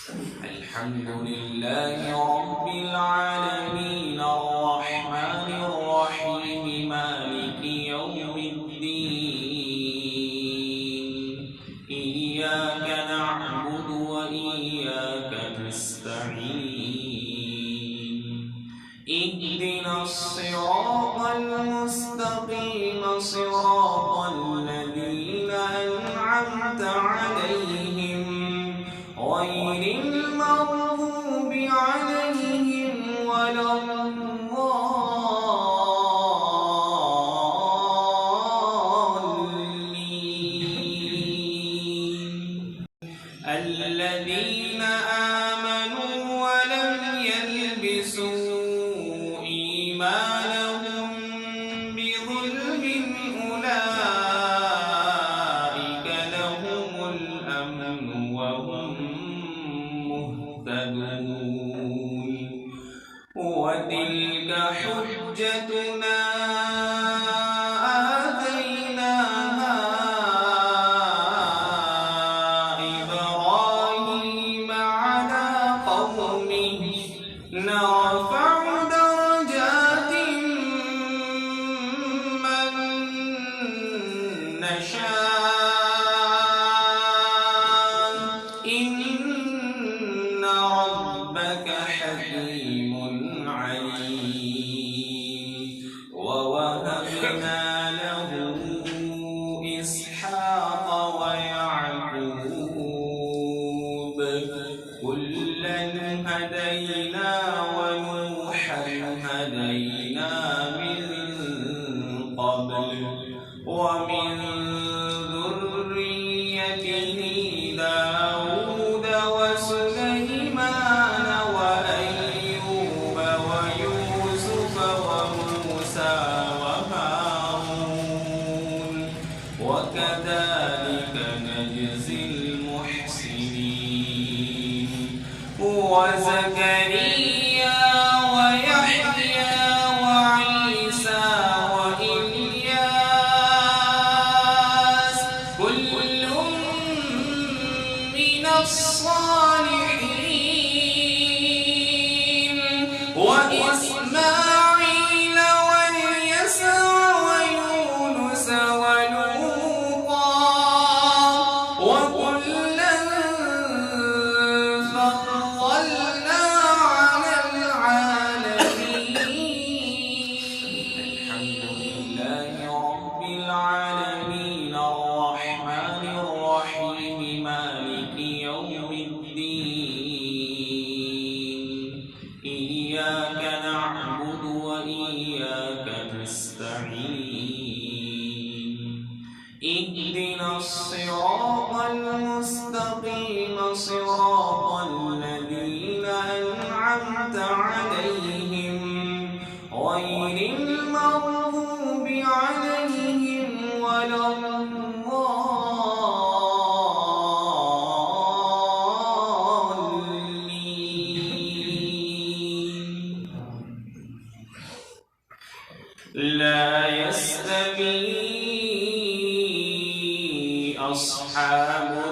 الحمد لله رب العالمين الرحمن الرحيم مالك يوم الدين إياك نعبد وإياك نستعين اهدنا الصراط المستقيم صراط الذين أنعمت عليهم غير المغضوب عليهم ولا الضالين الذين آمنوا ولم يلبسوا إيمانهم بظلم أولئك لهم الأمن وهم مهتدون وتلك حجتنا آتيناها إبراهيم على قومه نرفع درجات من نشاء إن ربك حكيم عليم ووهبنا له إسحاق ويعقوب كلا هدينا ونوحا هدينا من قبل ومن ذريته داود وسليمان وأيوب ويوسف وموسى وهارون وكذلك نجزي المحسنين وزكريا ويحيى وعيسى وإلياس كل من الصالحين وإسماعيل واليسع ويونس ولوطا وكلا فضلنا على العالمين الحمد لله رب العالمين الرحمن الرحيم مالك يوم الدين إياك نعبد وإياك نستعين اهدنا الصراط المستقيم صراط الذين أنعمت عليهم غير المغضوب عليهم ولا الضالين لا يستوي أصحاب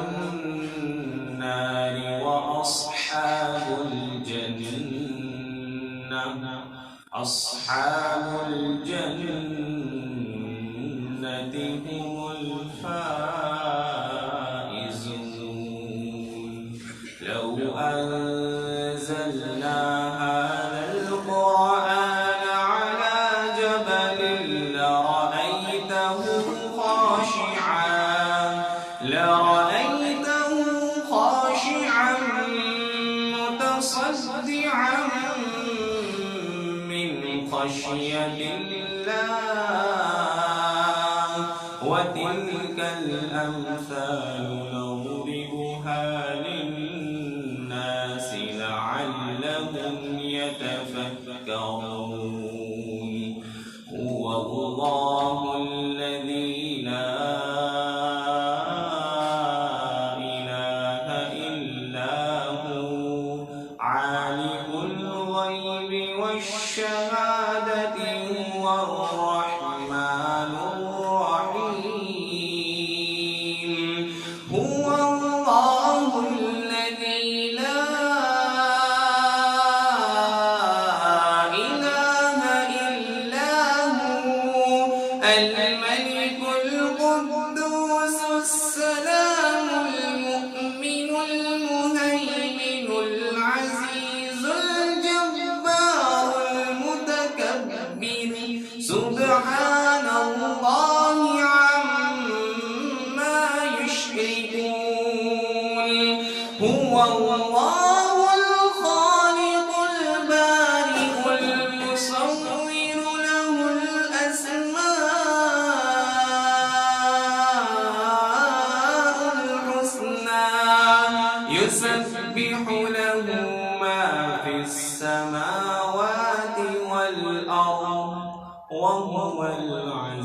النار وأصحاب الجنة أصحاب الجنة هم الفائزون لو أنزلنا هذا القرآن على جبل لرأيته خاشعا متصدعا من خشية الله وتلك الأمثال نضربها للناس لعلهم يتفكرون هو الله الذي لا إله إلا هو عالم الغيب والشهادة هو الرحمن الرحيم هو هو الله الخالق البارئ المصور له الأسماء الحسنى يسبح له ما في السماوات والأرض وهو العليم